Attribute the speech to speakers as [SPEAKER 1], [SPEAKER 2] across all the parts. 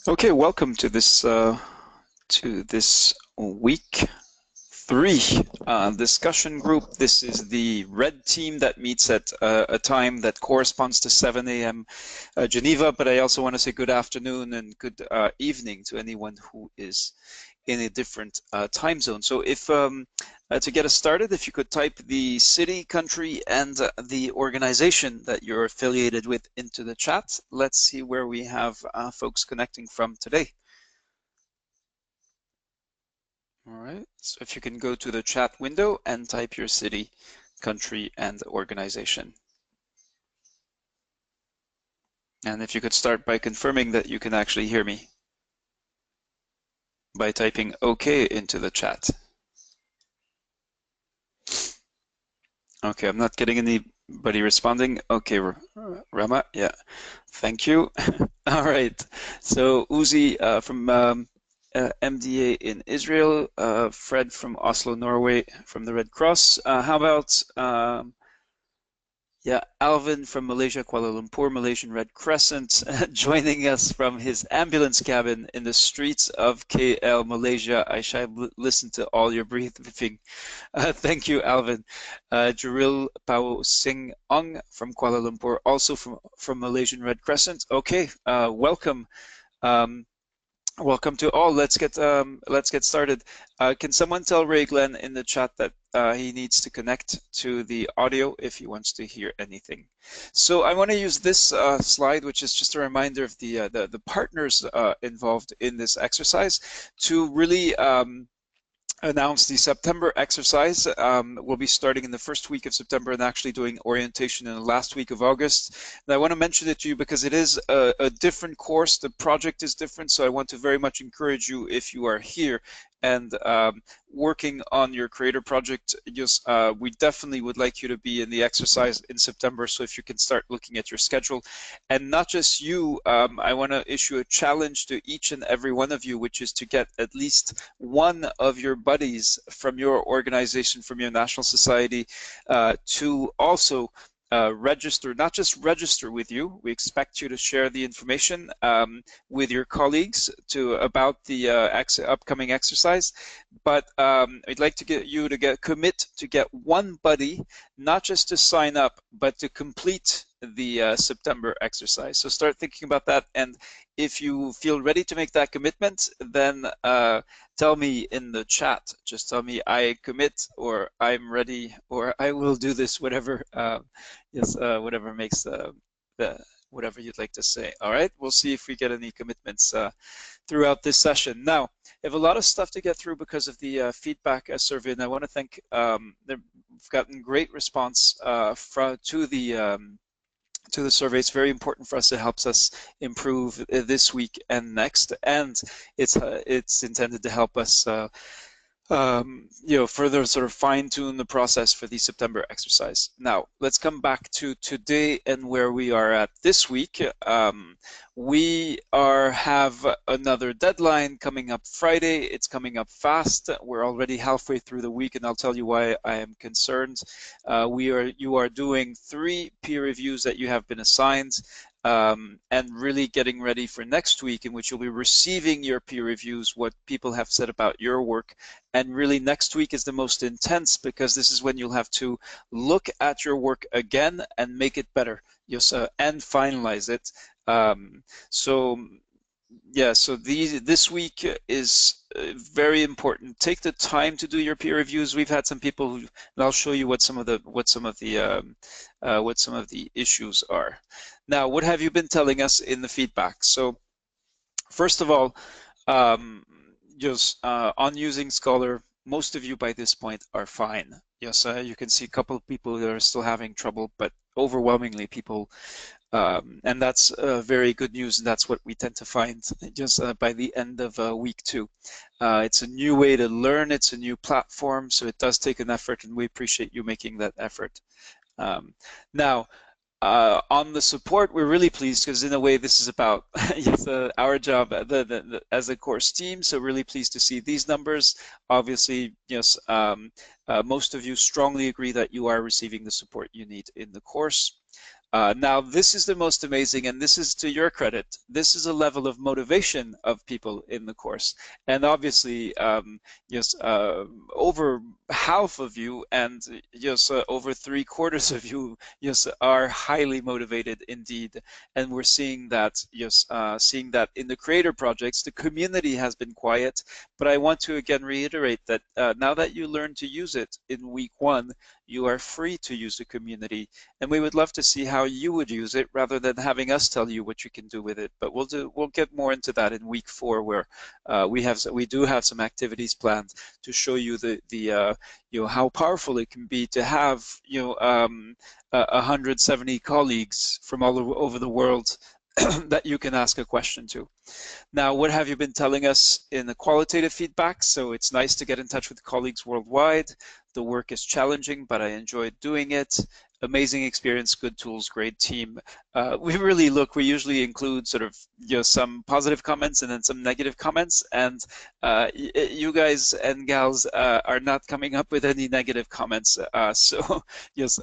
[SPEAKER 1] Okay, welcome to this week 3 discussion group. This is the red team that meets at a time that corresponds to 7 a.m. Geneva, but I also want to say good afternoon and good evening to anyone who is in a different time zone. So if to get us started, if you could type the city, country, and the organization that you're affiliated with into the chat. Let's see where we have folks connecting from today. All right, so if you can go to the chat window and type your city, country, and organization. And if you could start by confirming that you can actually hear me by typing OK into the chat. Okay, I'm not getting anybody responding. Okay, Rama, yeah, thank you. All right, so Uzi from MDA in Israel, Fred from Oslo, Norway, from the Red Cross. How about yeah, Alvin from Malaysia, Kuala Lumpur, Malaysian Red Crescent, joining us from his ambulance cabin in the streets of KL, Malaysia. I shall listen to all your briefing. Thank you, Alvin. Jaril Pao Sing Ong from Kuala Lumpur, also from Malaysian Red Crescent. Okay, welcome. Welcome to all. Let's get started. Can someone tell Ray Glenn in the chat that he needs to connect to the audio if he wants to hear anything? So I want to use this slide, which is just a reminder of the partners involved in this exercise, to really announce the September exercise. We'll be starting in the first week of September and actually doing orientation in the last week of August. And I want to mention it to you because it is a different course. The project is different, so I want to very much encourage you, if you are here and working on your creator project, just we definitely would like you to be in the exercise in September. So if you can start looking at your schedule, and not just you, I want to issue a challenge to each and every one of you, which is to get at least one of your buddies from your organization, from your national society, to also register, not just register with you. We expect you to share the information with your colleagues about the upcoming exercise, but I'd like to get you to commit to get one buddy, not just to sign up, but to complete the September exercise. So start thinking about that, and if you feel ready to make that commitment, then tell me in the chat. Just tell me I commit, or I'm ready, or I will do this, whatever whatever makes the whatever you'd like to say. All right, we'll see if we get any commitments throughout this session. Now, I have a lot of stuff to get through because of the feedback survey, and I want to thank, we've gotten great response to the survey. It's very important for us. It helps us improve this week and next, and it's intended to help us further sort of fine-tune the process for the September exercise. Now, let's come back to today and where we are at this week. We have another deadline coming up Friday. It's coming up fast. We're already halfway through the week, and I'll tell you why I am concerned. You are doing 3 peer reviews that you have been assigned. And really getting ready for next week, in which you'll be receiving your peer reviews, what people have said about your work. And really next week is the most intense, because this is when you'll have to look at your work again and make it better, and finalize it. So this week is very important. Take the time to do your peer reviews. We've had some people and I'll show you what some of the issues are. Now, what have you been telling us in the feedback? So, first of all, on using Scholar, most of you by this point are fine. Yes, you can see a couple of people that are still having trouble, but overwhelmingly people. And that's very good news, and that's what we tend to find just by the end of week 2. It's a new way to learn, it's a new platform, so it does take an effort, and we appreciate you making that effort. Now, on the support, we're really pleased, because in a way this is about our job as a course team, so really pleased to see these numbers. Obviously, yes, most of you strongly agree that you are receiving the support you need in the course. Now, this is the most amazing, and this is to your credit. This is a level of motivation of people in the course. And obviously, yes, over half of you and yes, over 3/4 of you, yes, are highly motivated indeed. And we're seeing that, yes, seeing that in the creator projects, the community has been quiet. But I want to again reiterate that now that you learn to use it in week 1, you are free to use the community, and we would love to see how you would use it rather than having us tell you what you can do with it. But we'll get more into that in week 4, where we do have some activities planned to show you the you know, how powerful it can be to have 170 colleagues from all over the world that you can ask a question to. Now, what have you been telling us in the qualitative feedback? So it's nice to get in touch with colleagues worldwide. The work is challenging, but I enjoyed doing it. Amazing experience, good tools, great team. We usually include sort of some positive comments and then some negative comments, and you guys and gals are not coming up with any negative comments. So yes,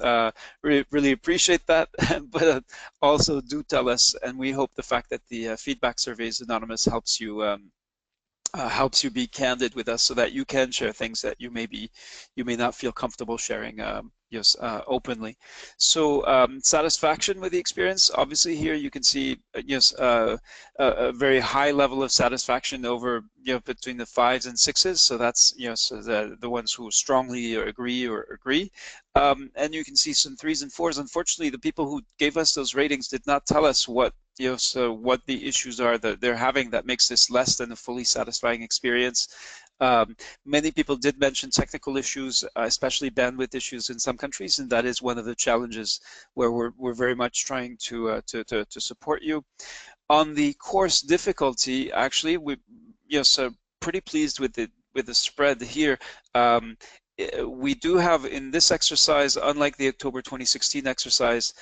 [SPEAKER 1] really appreciate that, but also do tell us, and we hope the fact that the feedback survey is anonymous helps you be candid with us, so that you can share things that you may not feel comfortable sharing openly. So satisfaction with the experience, obviously here you can see a very high level of satisfaction over between the 5s and 6s. So that's so the ones who strongly agree. And you can see some 3s and 4s. Unfortunately, the people who gave us those ratings did not tell us what what the issues are that they're having that makes this less than a fully satisfying experience. Many people did mention technical issues, especially bandwidth issues in some countries, and that is one of the challenges where we're very much trying to support you. On the course difficulty, actually, we pretty pleased with the spread here. We do have in this exercise, unlike the October 2016 exercise,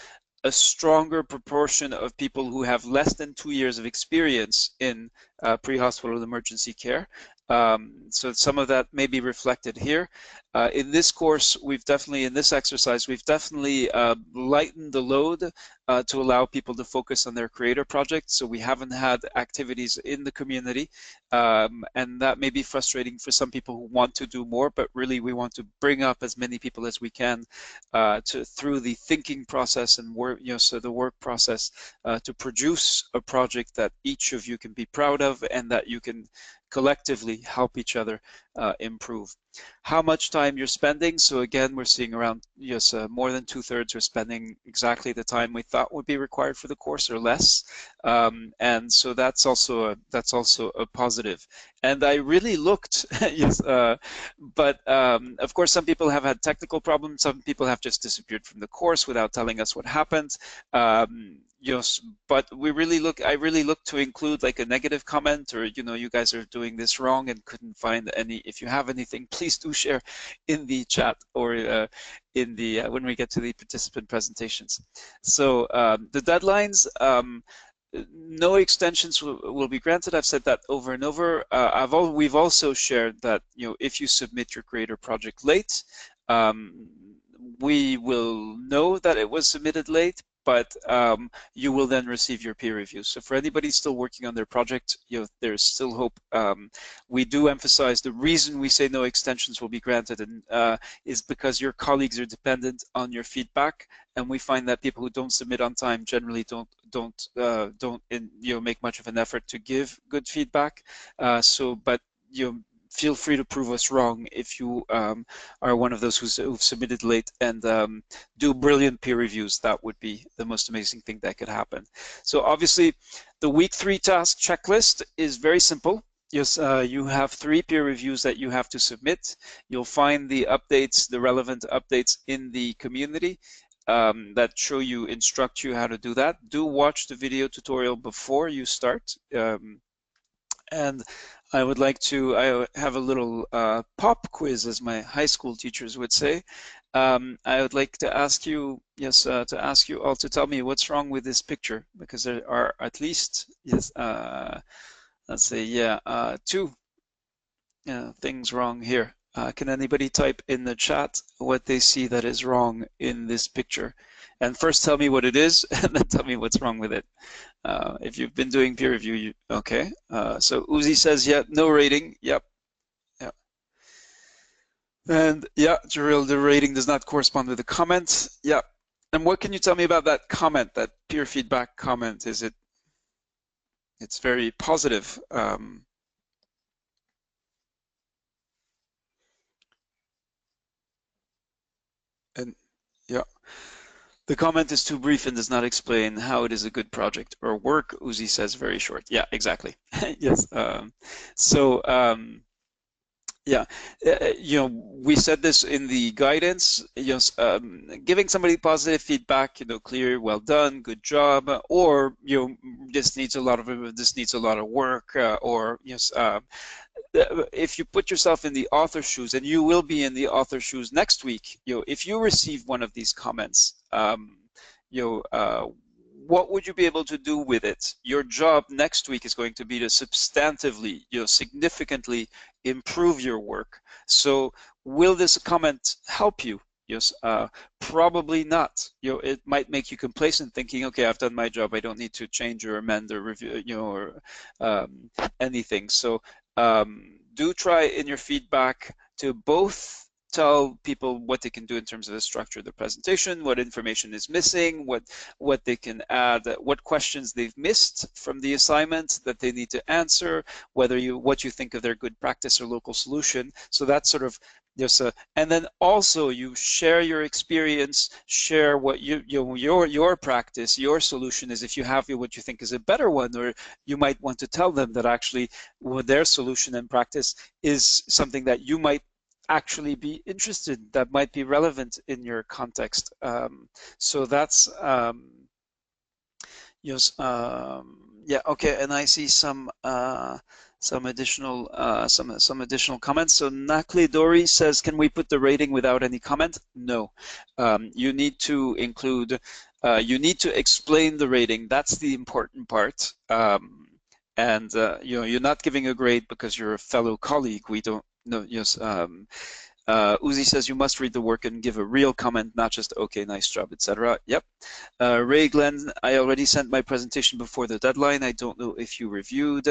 [SPEAKER 1] a stronger proportion of people who have less than 2 years of experience in pre-hospital emergency care. So some of that may be reflected here. In this course, in this exercise, we've definitely lightened the load to allow people to focus on their creator project. So we haven't had activities in the community, and that may be frustrating for some people who want to do more, but really we want to bring up as many people as we can through the thinking process and work, so the work process to produce a project that each of you can be proud of and that you can collectively help each other improve. How much time you're spending? So again, we're seeing around more than 2/3 are spending exactly the time we thought would be required for the course or less, and so that's also a positive. And I really looked, yes, but of course some people have had technical problems. Some people have just disappeared from the course without telling us what happened. Yes, but I really look to include like a negative comment, or you guys are doing this wrong and couldn't find any. If you have anything, please do share in the chat or in the when we get to the participant presentations. So the deadlines. No extensions will be granted. I've said that over and over. We've also shared that if you submit your creator project late, we will know that it was submitted late, but you will then receive your peer review. So for anybody still working on their project, there's still hope. We do emphasize the reason we say no extensions will be granted and is because your colleagues are dependent on your feedback, and we find that people who don't submit on time generally don't make much of an effort to give good feedback. But feel free to prove us wrong if you are one of those who've submitted late, and do brilliant peer reviews. That would be the most amazing thing that could happen. So obviously, the week 3 task checklist is very simple. Yes, you have 3 peer reviews that you have to submit. You'll find the updates, the relevant updates in the community that instruct you how to do that. Do watch the video tutorial before you start. And I would like to, I have a little pop quiz, as my high school teachers would say. I would like to ask you, to ask you all to tell me what's wrong with this picture, because there are at least, let's say, 2 things wrong here. Can anybody type in the chat what they see that is wrong in this picture? And first tell me what it is, and then tell me what's wrong with it. If you've been doing peer review, okay. So Uzi says, yeah, no rating. Yep. Yeah. And yeah, Jaril, the rating does not correspond with the comment. Yeah. And what can you tell me about that comment, that peer feedback comment? Is it? It's very positive. And yeah. The comment is too brief and does not explain how it is a good project or work. Uzi says very short. Yeah, exactly. Yes. Yeah, we said this in the guidance. Giving somebody positive feedback, clear, well done, good job, or this needs a lot of work, or yes. If you put yourself in the author's shoes, and you will be in the author's shoes next week, if you receive one of these comments, what would you be able to do with it? Your job next week is going to be to substantively, significantly improve your work. So will this comment help you? Yes, probably not. It might make you complacent, thinking, okay, I've done my job. I don't need to change or amend or review, or anything. So do try in your feedback to both tell people what they can do in terms of the structure of the presentation, what information is missing, what they can add, what questions they've missed from the assignment that they need to answer, what you think of their good practice or local solution. So that's sort of and then also you share your experience, share what your practice, your solution is, if you have what you think is a better one, or you might want to tell them that actually their solution and practice is something that you might actually be interested, that might be relevant in your context. So that's yes, yeah, okay. And I see some additional comments. So Nakli Dori says, can we put the rating without any comment? No. You need to include, you need to explain the rating. That's the important part. And you're not giving a grade because you're a fellow colleague. We don't know. Yes. Uzi says you must read the work and give a real comment, not just okay, nice job, etc. Yep. Ray Glenn, I already sent my presentation before the deadline. I don't know if you reviewed.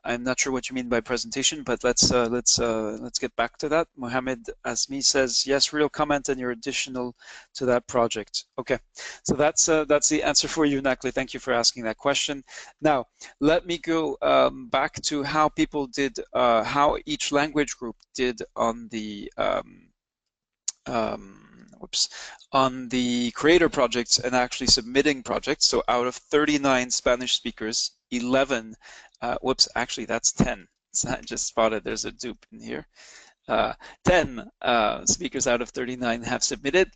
[SPEAKER 1] I'm not sure what you mean by presentation, but let's get back to that. Mohammed Asmi says yes, real comment, and you're additional to that project. Okay, so that's the answer for you, Nakli. Thank you for asking that question. Now let me go back to how people did, how each language group did on the on the creator projects and actually submitting projects. So out of 39 Spanish speakers, 11, actually that's 10. So I just spotted there's a dupe in here. 10 speakers out of 39 have submitted,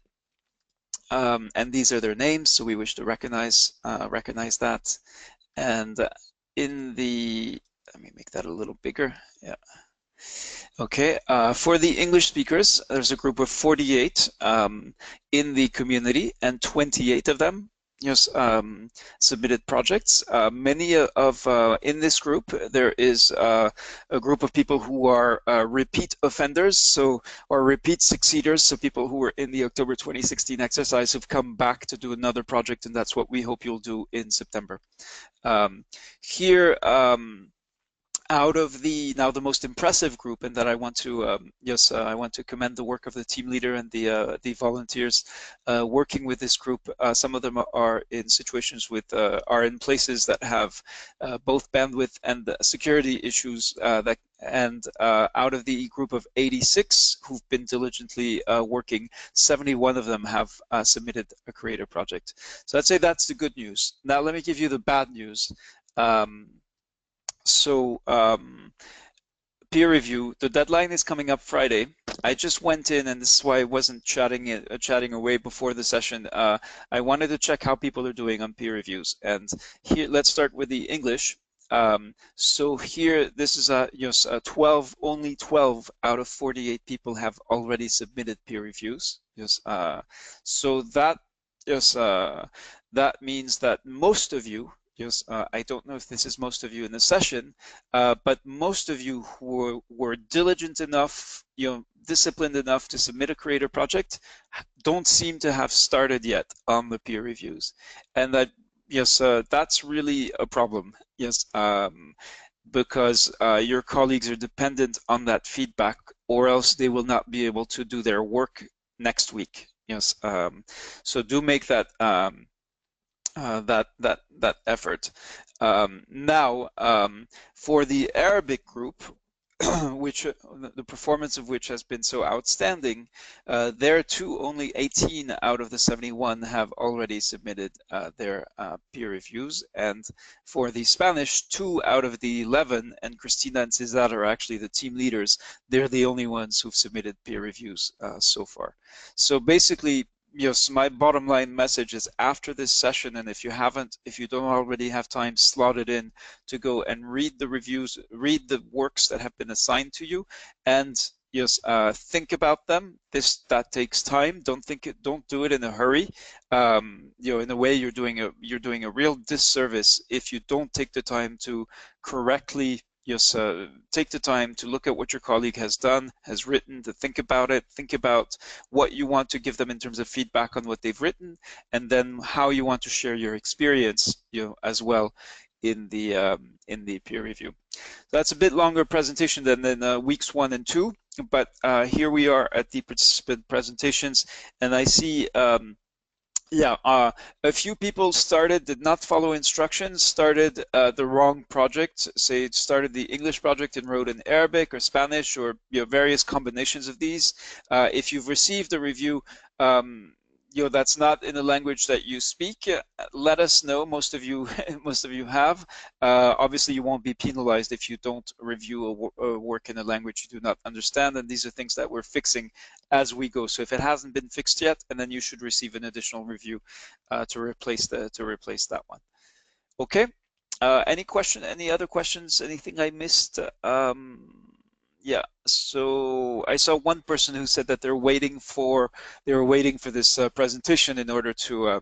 [SPEAKER 1] and these are their names. So we wish to recognize that. And in the, let me make that a little bigger. Yeah. Okay, for the English speakers, there's a group of 48 in the community, and 28 of them submitted projects. Many of in this group, there is a group of people who are repeat offenders, or repeat succeeders, so people who were in the October 2016 exercise who've come back to do another project, and that's what we hope you'll do in September. Here, out of the most impressive group, and that I want to I want to commend the work of the team leader and the volunteers working with this group. Some of them are in situations are in places that have both bandwidth and security issues, and out of the group of 86 who've been diligently working, 71 of them have submitted a creator project. So I'd say that's the good news. Now let me give you the bad news. Peer review, the deadline is coming up Friday. I just went in, and this is why I wasn't chatting away before the session. I wanted to check how people are doing on peer reviews. And here, let's start with the English. So here, this is only 12 out of 48 people have already submitted peer reviews. So that means that most of you, Yes, I don't know if this is most of you in the session, but most of you who were diligent enough, disciplined enough to submit a creator project don't seem to have started yet on the peer reviews. And that, yes, that's really a problem. Yes, because your colleagues are dependent on that feedback, or else they will not be able to do their work next week. Yes, so do make that that effort. Now, for the Arabic group, which the performance of which has been so outstanding, there too only 18 out of the 71 have already submitted their peer reviews, and for the Spanish, 2 out of the 11, and Cristina and Cesar are actually the team leaders, they're the only ones who've submitted peer reviews so far. So basically, yes, my bottom line message is after this session, and if you don't already have time slotted in to go and read the reviews, read the works that have been assigned to you, and yes, think about them. That takes time. Don't do it in a hurry. In a way, you're doing a real disservice if you don't take the time to correctly. Yes, take the time to look at what your colleague has done, has written, to think about it, think about what you want to give them in terms of feedback on what they've written, and then how you want to share your experience, as well in the peer review. So that's a bit longer presentation than weeks 1 and 2, but here we are at the participant presentations, and I see yeah, a few people did not follow instructions, started the wrong project, say started the English project and wrote in Arabic or Spanish or various combinations of these. If you've received a review, that's not in a language that you speak, let us know. Most of you, most of you have. Obviously, you won't be penalized if you don't review a work in a language you do not understand, and these are things that we're fixing as we go. So if it hasn't been fixed yet, and then you should receive an additional review to replace that one. Okay. Any other questions? Anything I missed? Yeah, so I saw one person who said that they were waiting for this presentation in order to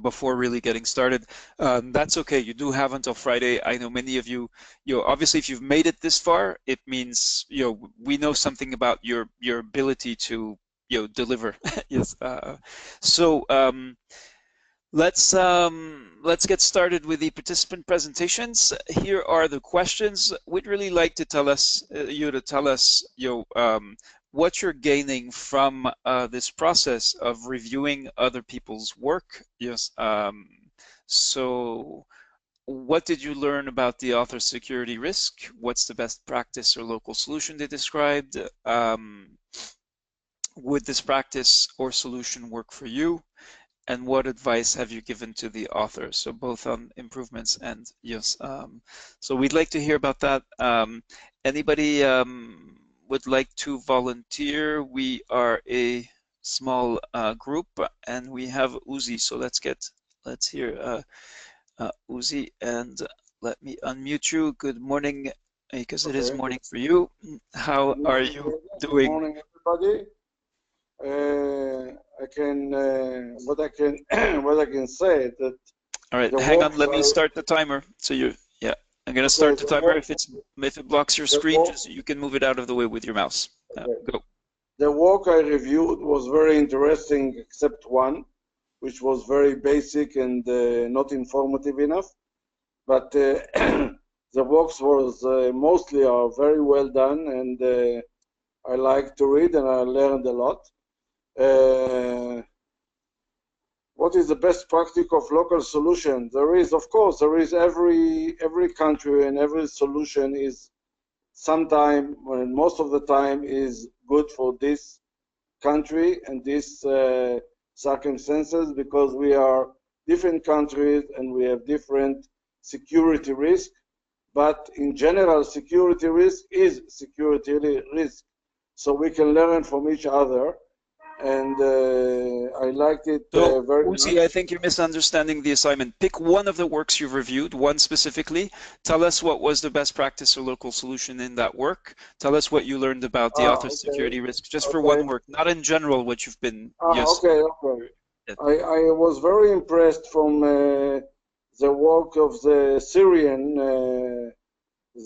[SPEAKER 1] before really getting started. That's okay. You do have until Friday. I know many of you, obviously if you've made it this far, it means, we know something about your ability to, deliver. Yes. So let's get started with the participant presentations. Here are the questions. We'd really like to tell us what you're gaining from this process of reviewing other people's work. Yes. So what did you learn about the author security risk? What's the best practice or local solution they described? Would this practice or solution work for you? And what advice have you given to the author? So both on improvements and yes. So we'd like to hear about that. Anybody would like to volunteer? We are a small group, and we have Uzi. So let's hear Uzi, and let me unmute you. Good morning, because it is morning for you. How are you doing?
[SPEAKER 2] Good morning, everybody. What I can say that.
[SPEAKER 1] All right, hang on. Let me start the timer. So yeah, I'm gonna start the timer. If it blocks your screen, you can move it out of the way with your mouse. Go.
[SPEAKER 2] The work I reviewed was very interesting, except one, which was very basic and not informative enough. But the works was mostly are very well done, and I like to read, and I learned a lot. What is the best practice of local solution? There is, of course, every country and every solution is sometime, when most of the time, is good for this country and these circumstances, because we are different countries and we have different security risk. But in general, security risk is security risk, so we can learn from each other. And I liked it very much.
[SPEAKER 1] Uzi, I think you're misunderstanding the assignment. Pick one of the works you've reviewed, one specifically. Tell us what was the best practice or local solution in that work. Tell us what you learned about the author's security risk, just for one work, not in general what you've been.
[SPEAKER 2] Yes. Okay. I was very impressed from the work of the Syrian,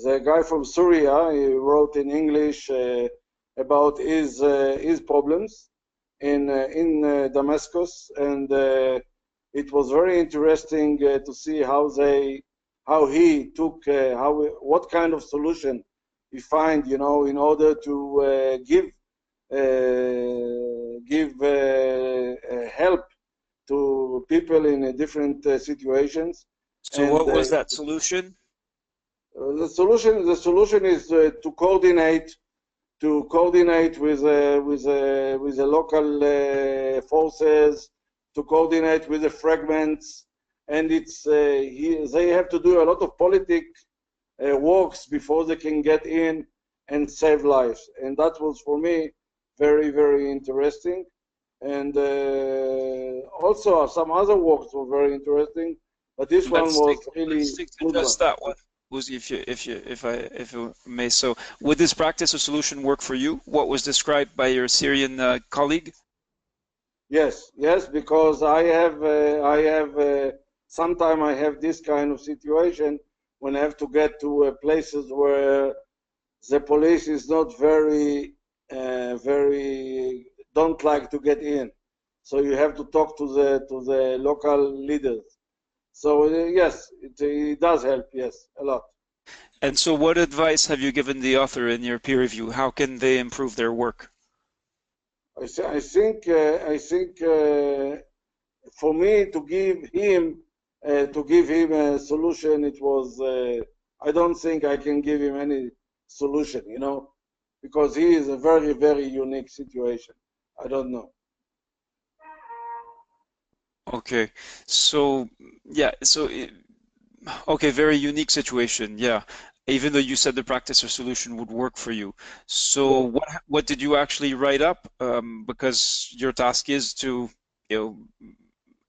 [SPEAKER 2] the guy from Syria. He wrote in English about his problems in Damascus, and it was very interesting to see how he took what kind of solution he find, in order to give help to people in different situations.
[SPEAKER 1] So what was that solution?
[SPEAKER 2] The solution is to coordinate with the local forces, to coordinate with the fragments, and they have to do a lot of politic works before they can get in and save lives. And that was for me very, very interesting. And also some other works were very interesting, but this one was really
[SPEAKER 1] let's stick to just that one. Uzi, if I may. So, would this practice or solution work for you? What was described by your Syrian colleague?
[SPEAKER 2] Yes, because I have sometimes I have this kind of situation when I have to get to places where the police is not very don't like to get in, so you have to talk to the local leaders. So yes, it does help. Yes, a lot.
[SPEAKER 1] And so, what advice have you given the author in your peer review? How can they improve their work?
[SPEAKER 2] I think for me to give him a solution, it was I don't think I can give him any solution, because he is a very, very unique situation. I don't know.
[SPEAKER 1] Okay, so yeah, okay, very unique situation. Yeah, even though you said the practice or solution would work for you. So what did you actually write up? Because your task is to,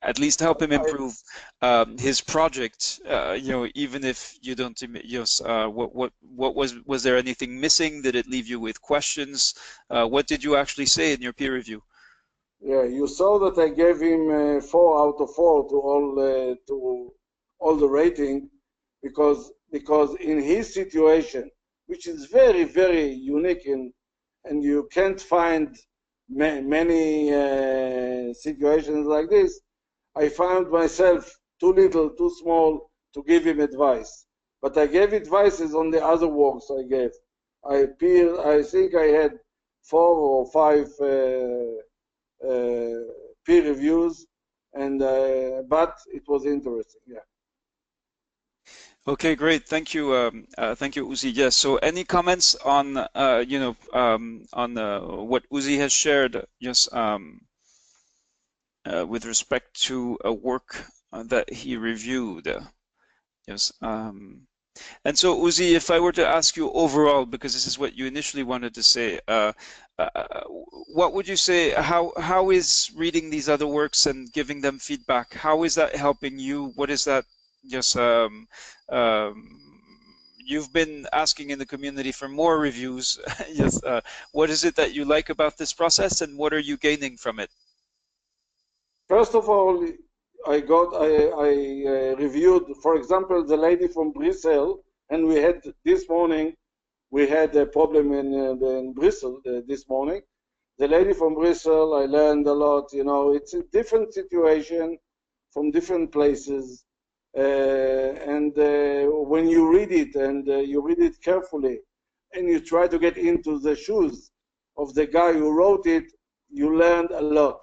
[SPEAKER 1] at least help him improve his project. Even if you don't, yes. What was there anything missing? Did it leave you with questions? What did you actually say in your peer review?
[SPEAKER 2] Yeah, you saw that I gave him 4 out of 4 to all the rating, because in his situation, which is very, very unique, and you can't find many situations like this, I found myself too little, too small to give him advice. But I gave advices on the other works I gave. I think I had 4 or 5 peer reviews, and but it was interesting. Yeah.
[SPEAKER 1] Okay, great. Thank you, Uzi. Yes. So, any comments on what Uzi has shared? Yes. With respect to a work that he reviewed. Yes. And so, Uzi, if I were to ask you overall, because this is what you initially wanted to say, what would you say? How is reading these other works and giving them feedback? How is that helping you? What is that? Yes. You've been asking in the community for more reviews. Yes. What is it that you like about this process, and what are you gaining from it?
[SPEAKER 2] First of all, I reviewed, for example, the lady from Bristol, and this morning we had a problem in Bristol this morning. The lady from Bristol, I learned a lot. It's a different situation from different places, and when you read it, and you read it carefully, and you try to get into the shoes of the guy who wrote it, you learned a lot.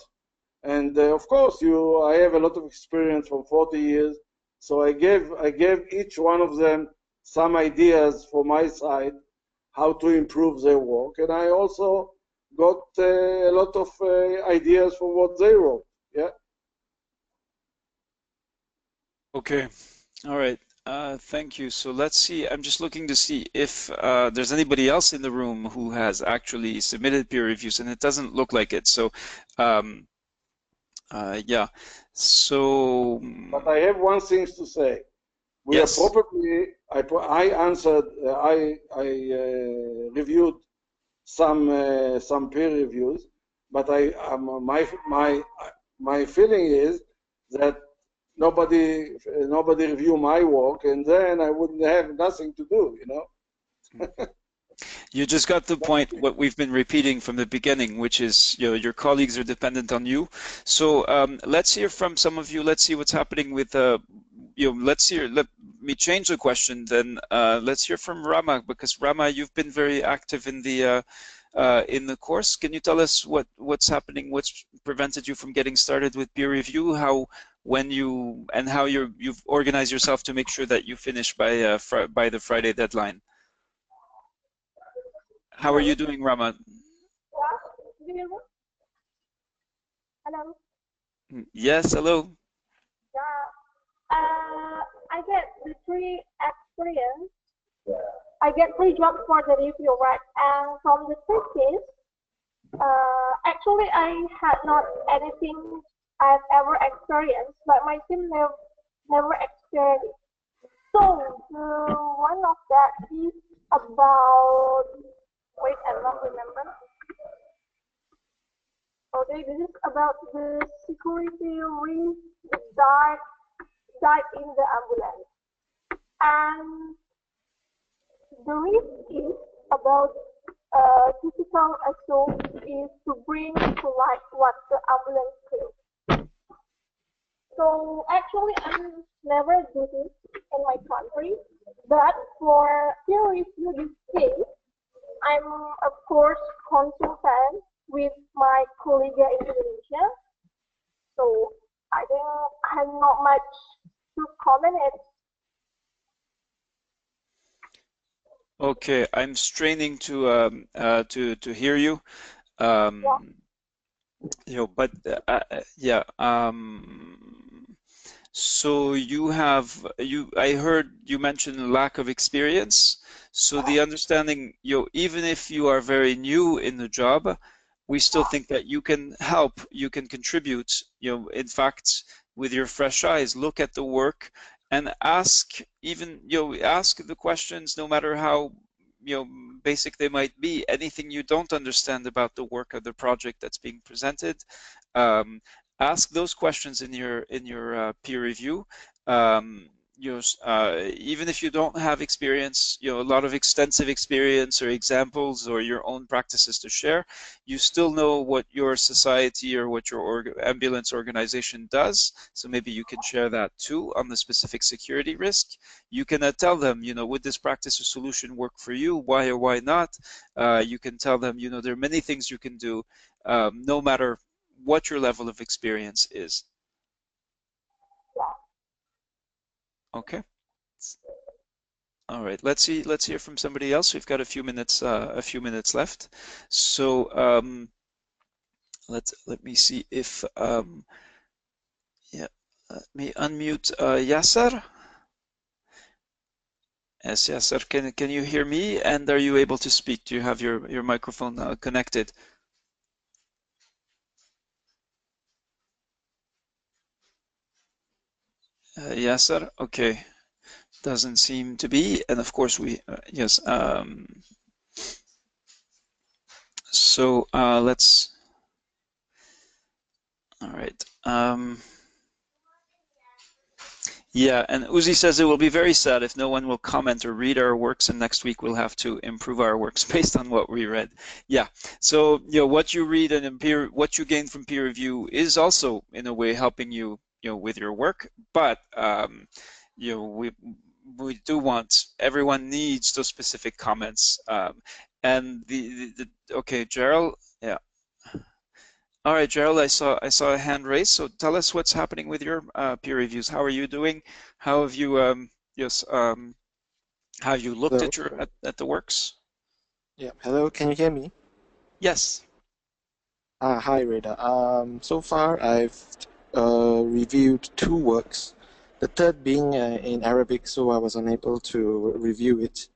[SPEAKER 2] And of course, I have a lot of experience from 40 years, so I gave each one of them some ideas from my side how to improve their work, and I also got a lot of ideas from what they wrote. Yeah.
[SPEAKER 1] Okay. All right. Thank you. So let's see. I'm just looking to see if there's anybody else in the room who has actually submitted peer reviews, and it doesn't look like it. So, yeah. So.
[SPEAKER 2] But I have one thing to say. We
[SPEAKER 1] yes.
[SPEAKER 2] are probably. I answered. I reviewed some peer reviews, but my feeling is that nobody review my work, and then I wouldn't have nothing to do, you know.
[SPEAKER 1] You just got the point, what we've been repeating from the beginning, which is, your colleagues are dependent on you. So let's hear from some of you. Let's see what's happening with, let me change the question then. Let's hear from Rama, because Rama, you've been very active in the course. Can you tell us what's happening, what's prevented you from getting started with peer review, how you've organized yourself to make sure that you finish by the Friday deadline? How are you doing, Rama?
[SPEAKER 3] Hello.
[SPEAKER 1] Yes, hello.
[SPEAKER 3] Yeah. I get the three experience. I get three jobs for the review, right? And from the three case, actually I had not anything I've ever experienced, but my team never experienced. So one of that is about. Wait, I don't remember. Okay, this is about the security risk died in the ambulance. And the risk is about physical assault is to bring to light what the ambulance killed. So actually, I never do this in my country, but for peer review this case, I'm of course consultant with my colleague in Indonesia. So I think I have not much to comment it.
[SPEAKER 1] Okay, I'm straining to hear you. But yeah. So I heard you mention lack of experience. So the understanding, even if you are very new in the job, we still think that you can help, you can contribute, in fact, with your fresh eyes, look at the work and ask ask the questions, no matter how, basic they might be, anything you don't understand about the work of the project that's being presented. Ask those questions in your peer review. Even if you don't have experience, a lot of extensive experience or examples or your own practices to share, you still know what your society or what your ambulance organization does. So maybe you can share that too on the specific security risk. You can tell them, would this practice or solution work for you? Why or why not? You can tell them, there are many things you can do, no matter what your level of experience is. Okay. All right. Let's hear from somebody else. We've got a few minutes left. So let me see if yeah. Let me unmute Yasser. Yes, Yasser. Can you hear me? And are you able to speak? Do you have your microphone connected? Yasser. Okay. Doesn't seem to be, and of course yes. So let's. All right. Yeah, and Uzi says it will be very sad if no one will comment or read our works, and next week we'll have to improve our works based on what we read. Yeah. So what you read and what you gain from peer review is also in a way helping you with your work, but we do want, everyone needs those specific comments. And okay, Gerald, yeah. All right, Gerald, I saw a hand raised. So tell us what's happening with your peer reviews. How are you doing? How have you have you looked at the works?
[SPEAKER 4] Yeah. Hello. Can you hear me?
[SPEAKER 1] Yes.
[SPEAKER 4] Hi, Reda. So far I've reviewed 2 works. The third being in Arabic, so I was unable to review it.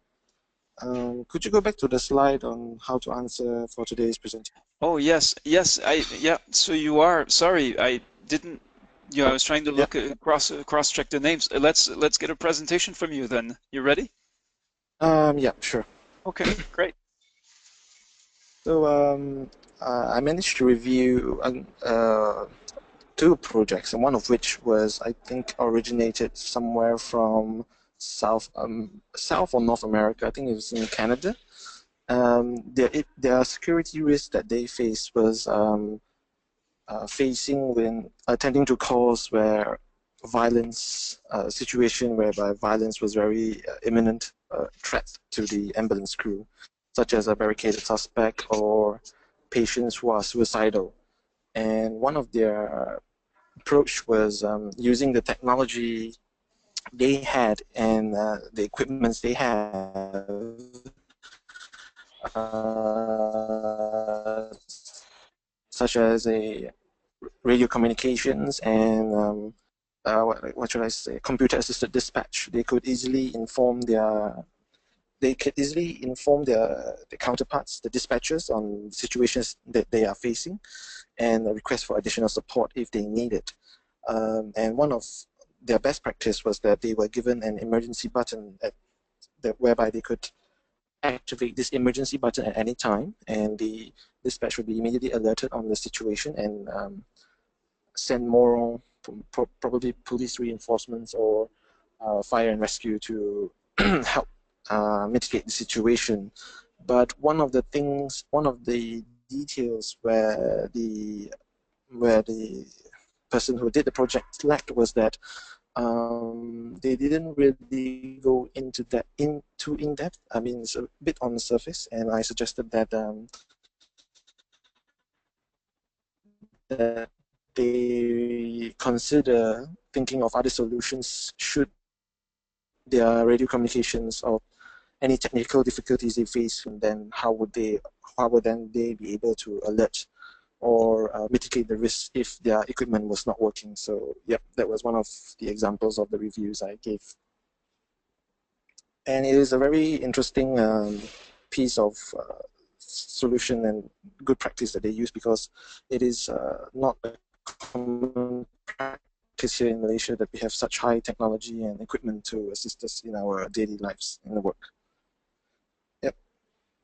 [SPEAKER 4] Could you go back to the slide on how to answer for today's presentation?
[SPEAKER 1] Oh yes, yes. Yeah. So you are. Sorry, I didn't. I was trying to look cross check the names. Let's get a presentation from you then. You ready?
[SPEAKER 4] Yeah, sure.
[SPEAKER 1] Okay, great.
[SPEAKER 4] So I managed to review two projects, and one of which was, I think, originated somewhere from South or North America. I think it was in Canada. Their security risk that they faced was facing when attending to calls where violence, situation whereby violence was very imminent threat to the ambulance crew, such as a barricaded suspect or patients who are suicidal. And one of their approach was using the technology they had and the equipments they have, such as a radio communications and what should I say, computer-assisted dispatch. They could easily inform their counterparts, the dispatchers, on situations that they are facing and request for additional support if they need it. And one of their best practice was that they were given an emergency button whereby they could activate this emergency button at any time, and the dispatch would be immediately alerted on the situation and send more, probably police reinforcements or fire and rescue to help mitigate the situation. But one of the details where the person who did the project lacked was that they didn't really go into in depth. I mean, it's a bit on the surface, and I suggested that that they consider thinking of other solutions should their radio communications or any technical difficulties they face, and then how would they be able to alert or mitigate the risk if their equipment was not working. So yep, that was one of the examples of the reviews I gave. And it is a very interesting piece of solution and good practice that they use, because it is not a common practice here in Malaysia that we have such high technology and equipment to assist us in our daily lives in the work. Yep,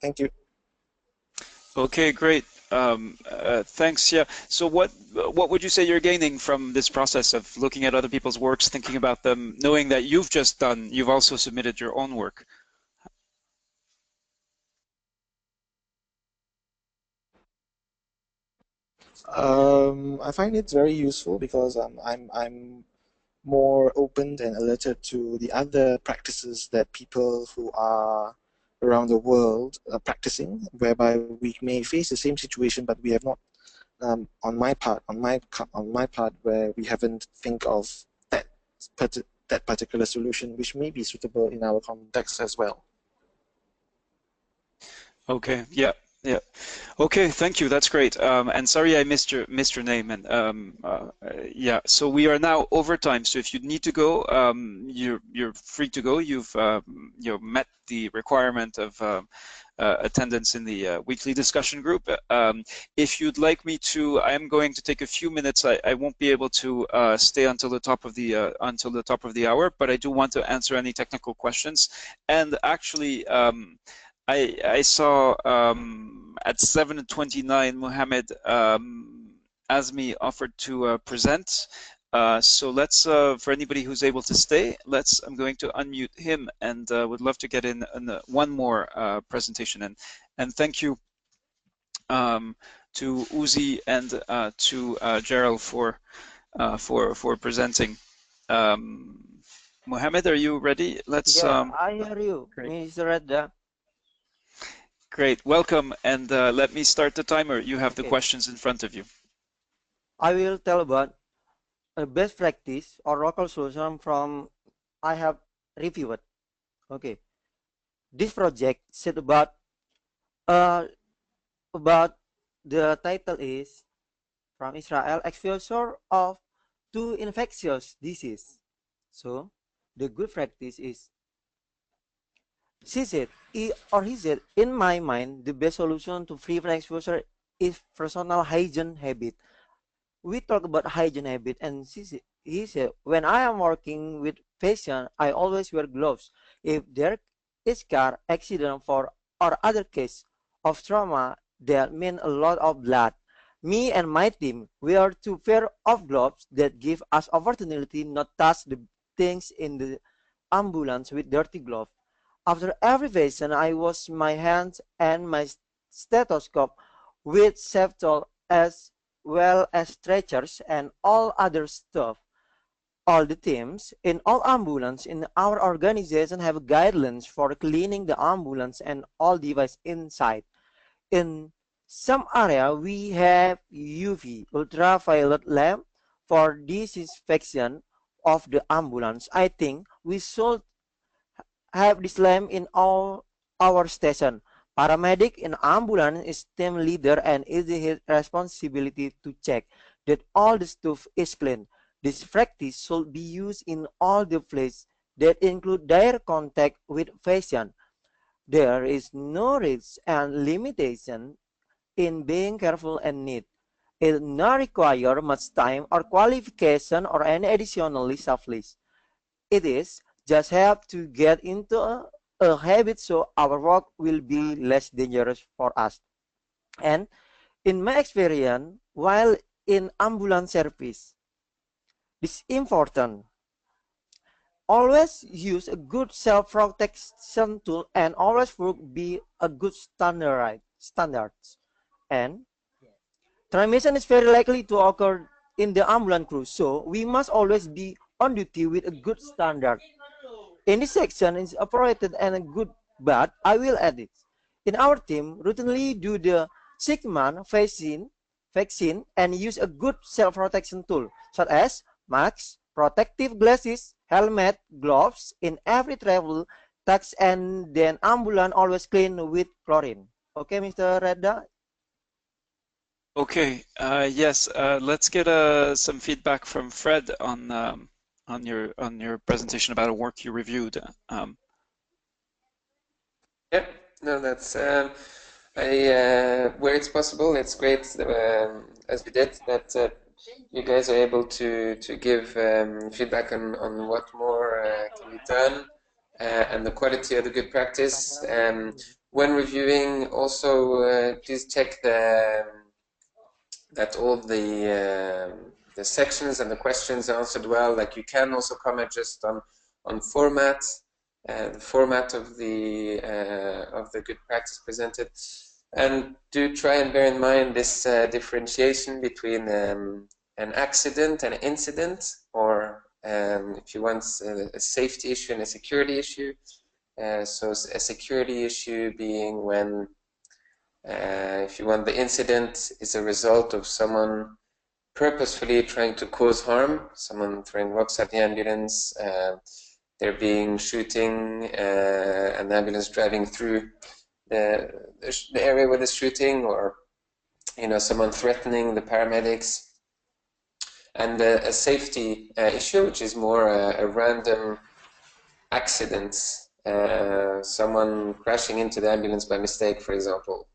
[SPEAKER 4] thank you.
[SPEAKER 1] Okay, great. Thanks. Yeah. So what would you say you're gaining from this process of looking at other people's works, thinking about them, knowing that you've also submitted your own work?
[SPEAKER 4] I find it very useful because I'm more open and alerted to the other practices that people who are around the world are practicing, whereby we may face the same situation, but we have not, on my part, where we haven't think of that particular solution, which may be suitable in our context as well.
[SPEAKER 1] Okay. Yeah. Yeah. Okay. Thank you. That's great. And sorry I missed your name. And yeah. So we are now over time. So if you need to go, you're free to go. You've met the requirement of attendance in the weekly discussion group. If you'd like me to, I am going to take a few minutes. I won't be able to stay until the top of the hour, but I do want to answer any technical questions. And actually, I saw at 7:29 Mohammed Azmi offered to present. So let's, for anybody who's able to stay, I'm going to unmute him, and would love to get in one more presentation. And thank you to Uzi and to Gerald for presenting. Mohammed, are you ready? Let's.
[SPEAKER 5] Yeah, I hear you, Mr. Redda.
[SPEAKER 1] Great, welcome, and let me start the timer. You have the questions in front of you.
[SPEAKER 5] I will tell about a best practice or local solution from I have reviewed. Okay, this project said about the title is from Israel, exposure of two infectious disease. So the good practice is, she said, or he said, in my mind, the best solution to prevent exposure is personal hygiene habit. We talk about hygiene habit, and he said, when I am working with patients, I always wear gloves. If there is car accident or other case of trauma that mean a lot of blood, Me and my team, we are two pair of gloves that give us opportunity not touch the things in the ambulance with dirty gloves. After every patient, I wash my hands and my stethoscope with Septol as well as stretchers and all other stuff. All the teams in all ambulance in our organization have guidelines for cleaning the ambulance and all device inside. In some area, we have UV ultraviolet lamp for disinfection of the ambulance. I think we should have this lamp in all our station. Paramedic in ambulance is team leader and it is his responsibility to check that all the stuff is clean. This practice should be used in all the places that include direct contact with patient. There is no risk and limitation in being careful and neat. It does not require much time or qualification or any additional service. It is just have to get into a habit so our work will be less dangerous for us. And in my experience, while in ambulance service, this is important. Always use a good self-protection tool and always work be a good standards. And transmission is very likely to occur in the ambulance crew, so we must always be on duty with a good standard. In this section is operated and a good, but I will add it. In our team, routinely do the 6-month vaccine and use a good self-protection tool, such as masks, protective glasses, helmet, gloves in every travel tax, and then ambulance always clean with chlorine. Okay, Mr. Reda?
[SPEAKER 1] Okay, yes, let's get some feedback from Fred on your presentation about a work you reviewed.
[SPEAKER 6] Yeah, no, that's where it's possible. It's great as we did that you guys are able to give feedback on what more can be done and the quality of the good practice. When reviewing, also please check that all the sections and the questions are answered well. Like you can also comment just on format, the format of the good practice presented, and do try and bear in mind this differentiation between an accident and an incident, or if you want a safety issue and a security issue. So a security issue being when if you want, the incident is a result of someone purposefully trying to cause harm, someone throwing rocks at the ambulance, there being shooting, an ambulance driving through the area where there's shooting, or someone threatening the paramedics, and a safety issue, which is more a random accident, someone crashing into the ambulance by mistake, for example.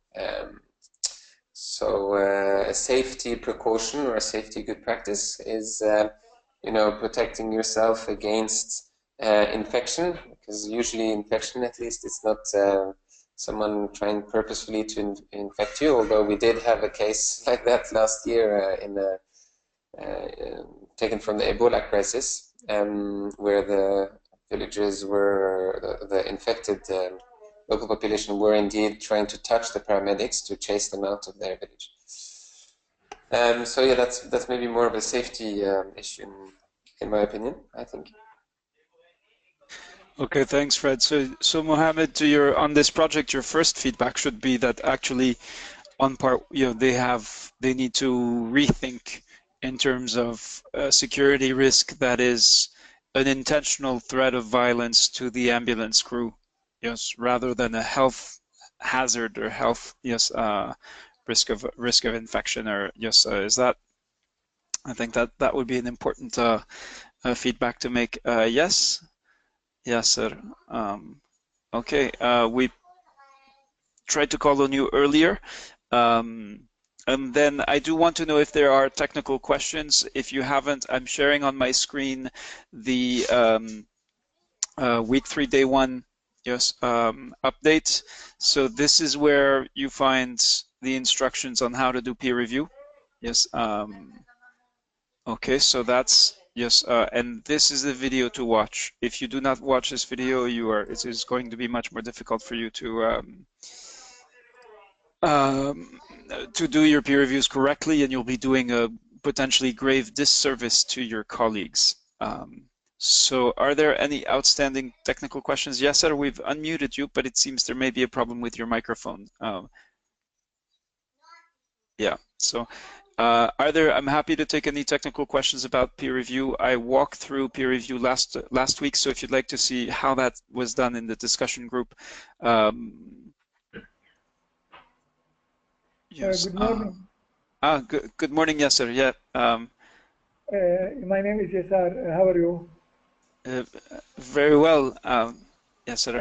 [SPEAKER 6] So a safety precaution or a safety good practice is protecting yourself against infection, because usually infection, at least, it's not someone trying purposefully to infect you, although we did have a case like that last year taken from the Ebola crisis, where the villagers were, the infected local population were indeed trying to touch the paramedics to chase them out of their village. So yeah, that's maybe more of a safety issue, in my opinion, I think.
[SPEAKER 1] Okay, thanks, Fred. So Mohammed, on this project, your first feedback should be that actually, on part, they need to rethink in terms of security risk that is an intentional threat of violence to the ambulance crew, yes, rather than a health hazard or health, yes, risk of infection, or yes, is that? I think that would be an important feedback to make. Yes. Yes, sir. Okay, we tried to call on you earlier. And then I do want to know if there are technical questions. If you haven't, I'm sharing on my screen the week 3, day 1 update. So this is where you find the instructions on how to do peer review. Yes. Okay, so that's yes, and this is the video to watch. If you do not watch this video, it is going to be much more difficult for you to do your peer reviews correctly, and you'll be doing a potentially grave disservice to your colleagues. So are there any outstanding technical questions? Yes, sir, we've unmuted you, but it seems there may be a problem with your microphone. Yeah, so I'm happy to take any technical questions about peer review. I walked through peer review last week, so if you'd like to see how that was done in the discussion group. Yes.
[SPEAKER 7] Good morning.
[SPEAKER 1] Good morning, Yasser. Yeah.
[SPEAKER 7] My name is Yasar. How are you?
[SPEAKER 1] Very well, Yasser.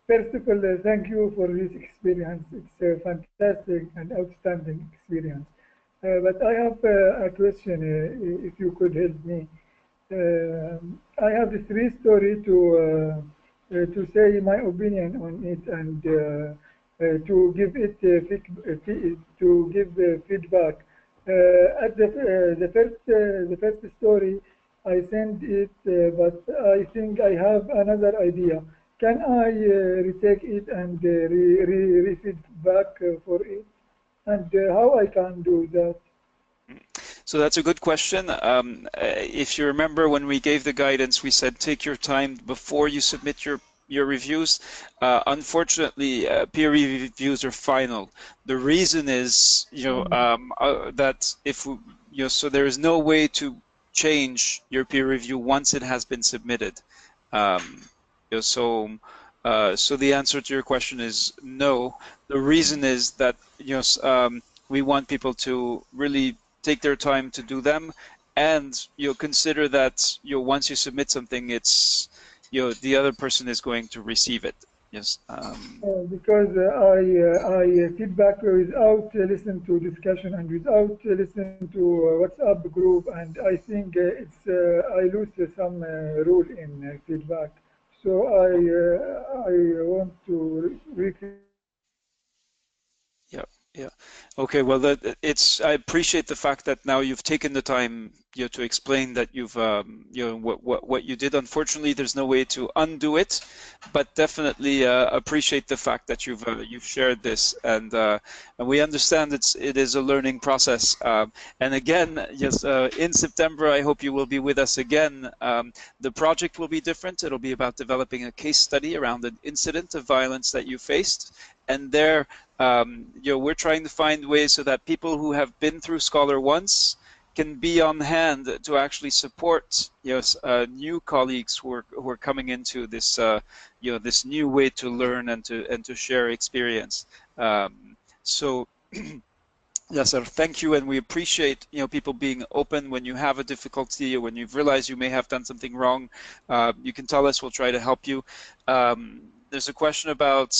[SPEAKER 7] First of all, thank you for this experience. It's a fantastic and outstanding experience. But I have a question, if you could help me. I have this three story to say my opinion on it and to give it feedback. At the first story, I sent it, but I think I have another idea. Can I retake it and re-feedback for it? And how I can do that?
[SPEAKER 1] So that's a good question. If you remember when we gave the guidance, we said take your time before you submit your reviews. Unfortunately, peer reviews are final. The reason is, that if so there is no way to change your peer review once it has been submitted. So the answer to your question is no. The reason is that we want people to really take their time to do them, and consider that once you submit something, it's the other person is going to receive it. Yes.
[SPEAKER 7] Because I feedback without listen to discussion and without listen to WhatsApp group, and I think I lose some rule in feedback. So I want to
[SPEAKER 1] Yeah. Okay. Well, I appreciate the fact that now you've taken the time, to explain that you've, what you did. Unfortunately, there's no way to undo it, but definitely appreciate the fact that you've shared this, and we understand it is a learning process. And again, yes, in September, I hope you will be with us again. The project will be different. It'll be about developing a case study around an incident of violence that you faced, and there. We're trying to find ways so that people who have been through Scholar once can be on hand to actually support new colleagues who are coming into this this new way to learn and to share experience. So yes, sir. Thank you, and we appreciate people being open when you have a difficulty or when you've realized you may have done something wrong. You can tell us. We'll try to help you. There's a question about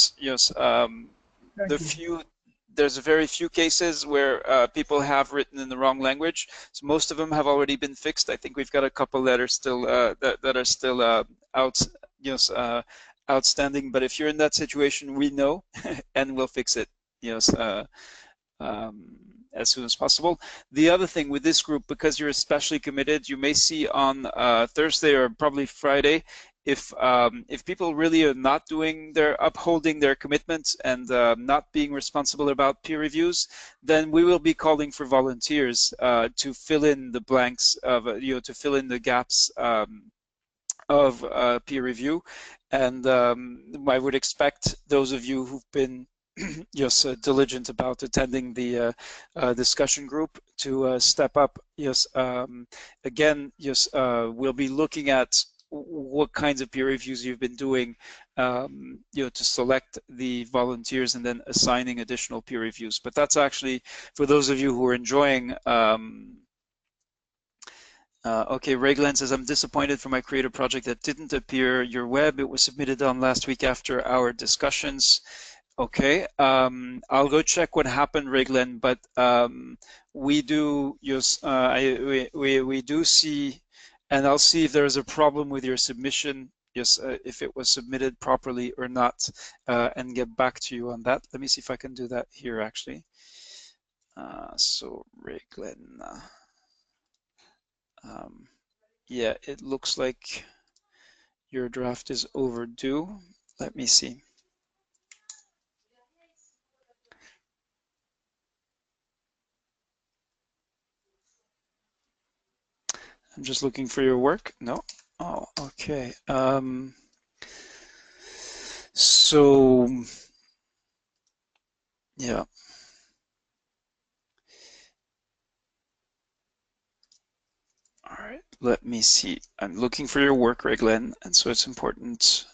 [SPEAKER 1] there's a very few cases where people have written in the wrong language. So most of them have already been fixed. I think we've got a couple that are still outstanding. But if you're in that situation, we know, and we'll fix it. As soon as possible. The other thing with this group, because you're especially committed, you may see on Thursday or probably Friday, if people really are not upholding their commitments and not being responsible about peer reviews, then we will be calling for volunteers to fill in the blanks of to fill in the gaps of peer review, and I would expect those of you who've been diligent about attending the discussion group to step up. Again, we'll be looking at what kinds of peer reviews you've been doing, to select the volunteers and then assigning additional peer reviews. But that's actually for those of you who are enjoying. Okay, Reglan says, I'm disappointed for my creative project that didn't appear your web. It was submitted on last week after our discussions. Okay, I'll go check what happened, Reglan, but we do use, we do see, and I'll see if there's a problem with your submission, if it was submitted properly or not, and get back to you on that. Let me see if I can do that here, actually. So Reglen, yeah, it looks like your draft is overdue. Let me see. I'm just looking for your work. No? Oh, okay. So, yeah. All right, let me see. I'm looking for your work, Reglen, and so it's important.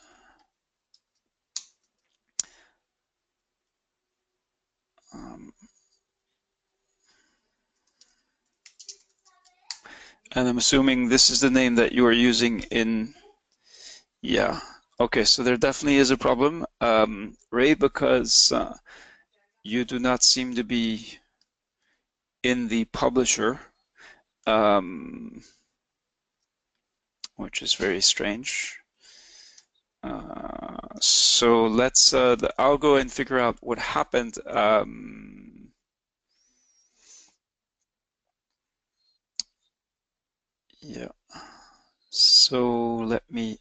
[SPEAKER 1] And I'm assuming this is the name that you are using in, yeah. Okay, so there definitely is a problem, Ray, because you do not seem to be in the publisher, which is very strange. So let's, I'll go and figure out what happened. Yeah, so let me,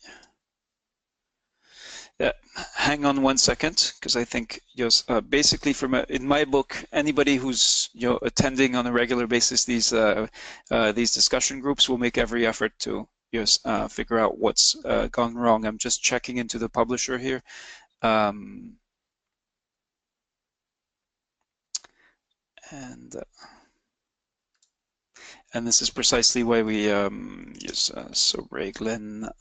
[SPEAKER 1] yeah, hang on 1 second, because I think basically in my book, anybody who's attending on a regular basis these discussion groups will make every effort to figure out what's gone wrong. I'm just checking into the publisher here. And this is precisely why we use so Reglen.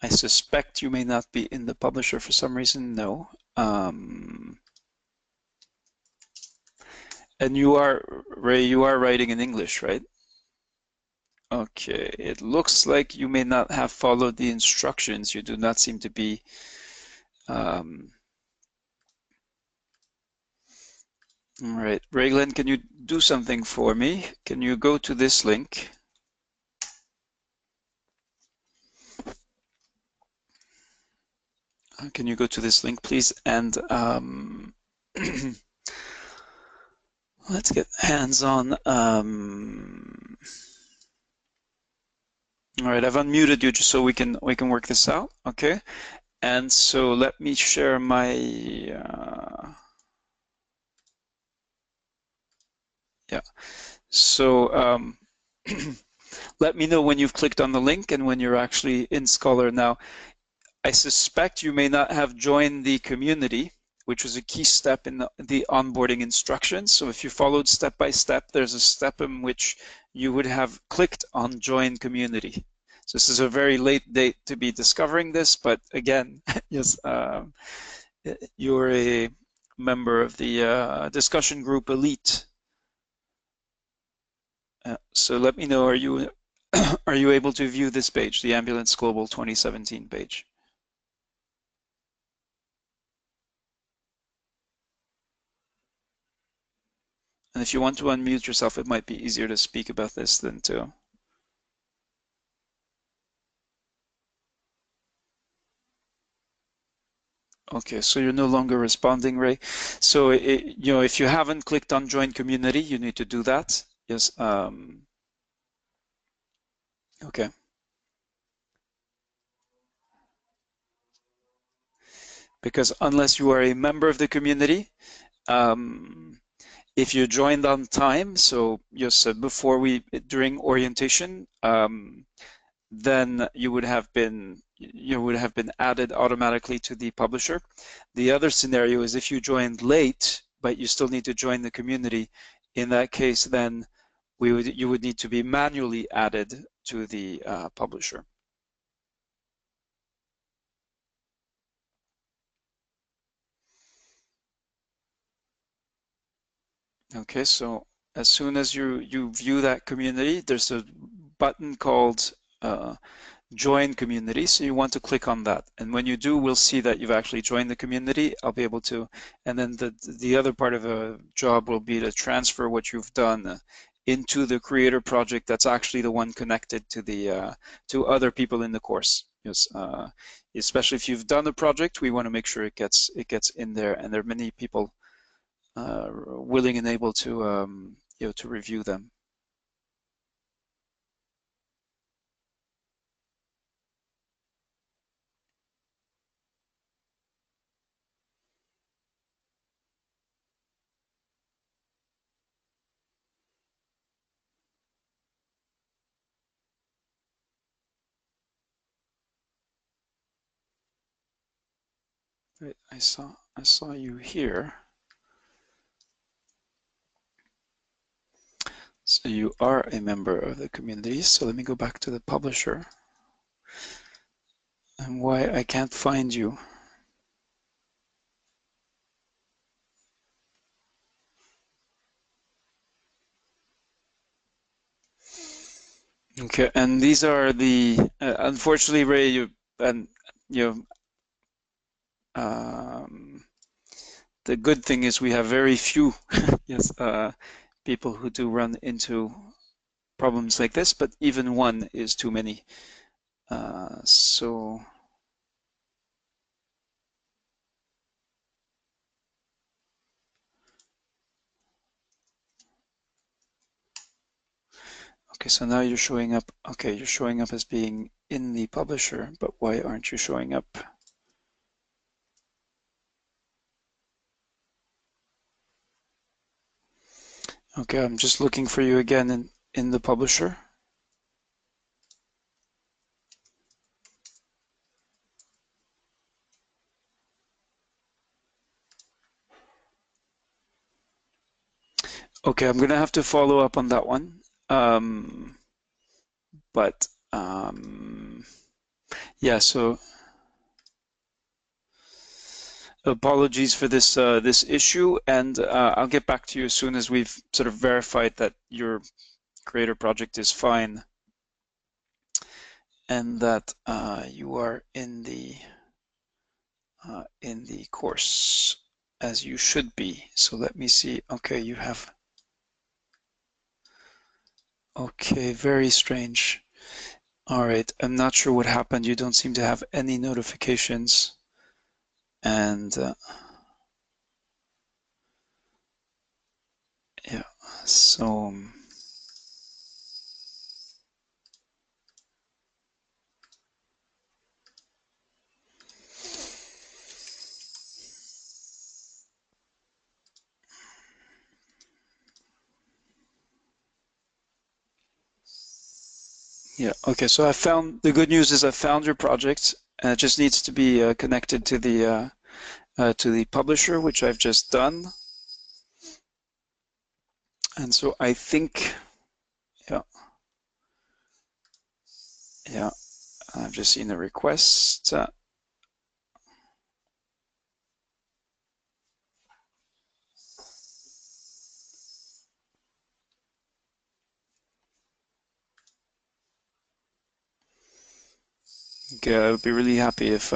[SPEAKER 1] I suspect you may not be in the publisher for some reason. No. And you are, Ray, you are writing in English, right? Okay, it looks like you may not have followed the instructions. You do not seem to be all right, Reglen, can you do something for me? Can you go to this link? Can you go to this link, please? And let's get hands-on. All right, I've unmuted you just so we can work this out. Okay, and so let me share my. Yeah. So let me know when you've clicked on the link and when you're actually in Scholar. Now, I suspect you may not have joined the community, which was a key step in the onboarding instructions. So if you followed step by step, there's a step in which you would have clicked on join community. So this is a very late date to be discovering this, but again, yes, you're a member of the discussion group elite. So let me know, are you able to view this page, the Ambulance Global 2017 page? And if you want to unmute yourself, it might be easier to speak about this than to. Okay, so you're no longer responding, Ray. So if you haven't clicked on join community, you need to do that. Yes. Okay. Because unless you are a member of the community, if you joined on time, so yes, during orientation, then you would have been added automatically to the publisher. The other scenario is if you joined late, but you still need to join the community. In that case, then you would need to be manually added to the publisher. Okay, so as soon as you view that community, there's a button called join community, so you want to click on that, and when you do, we'll see that you've actually joined the community. I'll be able to, and then the other part of a job will be to transfer what you've done into the creator project that's actually the one connected to the to other people in the course. Yes, especially if you've done a project, we want to make sure it gets in there, and there are many people willing and able to to review them. Right, I saw you here. So you are a member of the community. So let me go back to the publisher and why I can't find you. Okay, and these are the unfortunately, Ray, you the good thing is we have very few yes people who do run into problems like this, but even one is too many. So okay, so now you're showing up. Okay, you're showing up as being in the publisher, but why aren't you showing up? Okay, I'm just looking for you again in the publisher. Okay, I'm gonna have to follow up on that one. But yeah, so apologies for this this issue, and I'll get back to you as soon as we've sort of verified that your creator project is fine and that you are in the course as you should be. So let me see. Okay, you have. Okay, very strange. All right, I'm not sure what happened. You don't seem to have any notifications, and yeah, so. Yeah, okay, so I found, the good news is I found your project, and it just needs to be connected to the publisher, which I've just done. And so I think, yeah, I've just seen the request. Okay, I would be really happy if,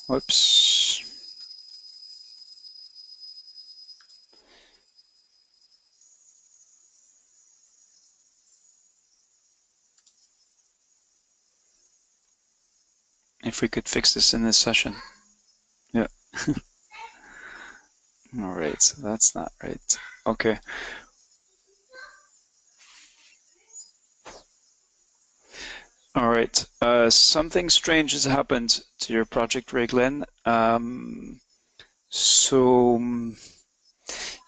[SPEAKER 1] whoops. If we could fix this in this session. Yeah. All right, so that's not right. Okay. All right, something strange has happened to your project, Ray Glenn. So,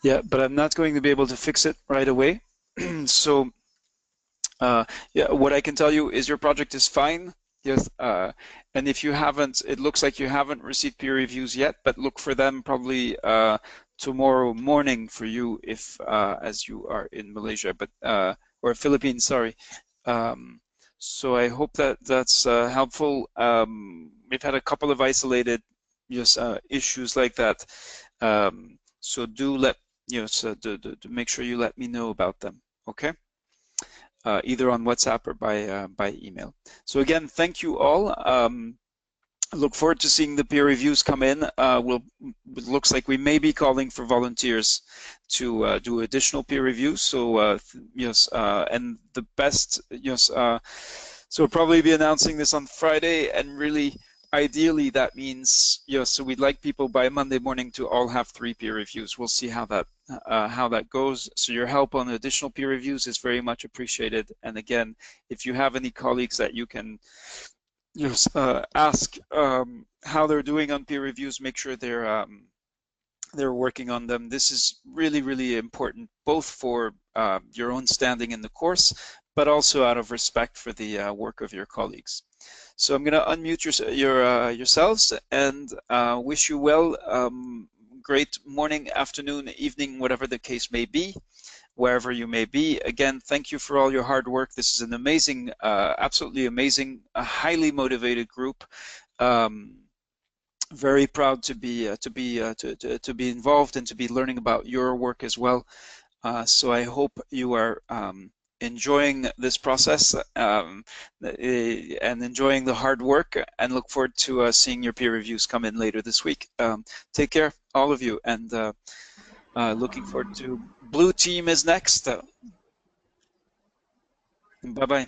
[SPEAKER 1] yeah, but I'm not going to be able to fix it right away. So, yeah, what I can tell you is your project is fine. Yes, and if you haven't, it looks like you haven't received peer reviews yet, but look for them probably tomorrow morning for you if, as you are in Malaysia, but or Philippines, sorry. So I hope that that's helpful. We've had a couple of isolated issues like that. So do let so to make sure you let me know about them. Okay. Either on WhatsApp or by email. So again, thank you all. I look forward to seeing the peer reviews come in. It looks like we may be calling for volunteers to do additional peer reviews. So yes, and the best, yes. So we'll probably be announcing this on Friday, and really, ideally that means, so we'd like people by Monday morning to all have 3 peer reviews. We'll see how that goes. So your help on additional peer reviews is very much appreciated. And again, if you have any colleagues that you can ask how they're doing on peer reviews, make sure they're working on them. This is really, really important, both for your own standing in the course, but also out of respect for the work of your colleagues. So I'm going to unmute yourselves and wish you well. Great morning, afternoon, evening, whatever the case may be, wherever you may be. Again, thank you for all your hard work. This is an amazing, absolutely amazing, highly motivated group. Very proud to be involved and to be learning about your work as well. So I hope you are enjoying this process and enjoying the hard work, and look forward to seeing your peer reviews come in later this week. Take care, all of you, and looking forward to Blue Team is next. Bye-bye.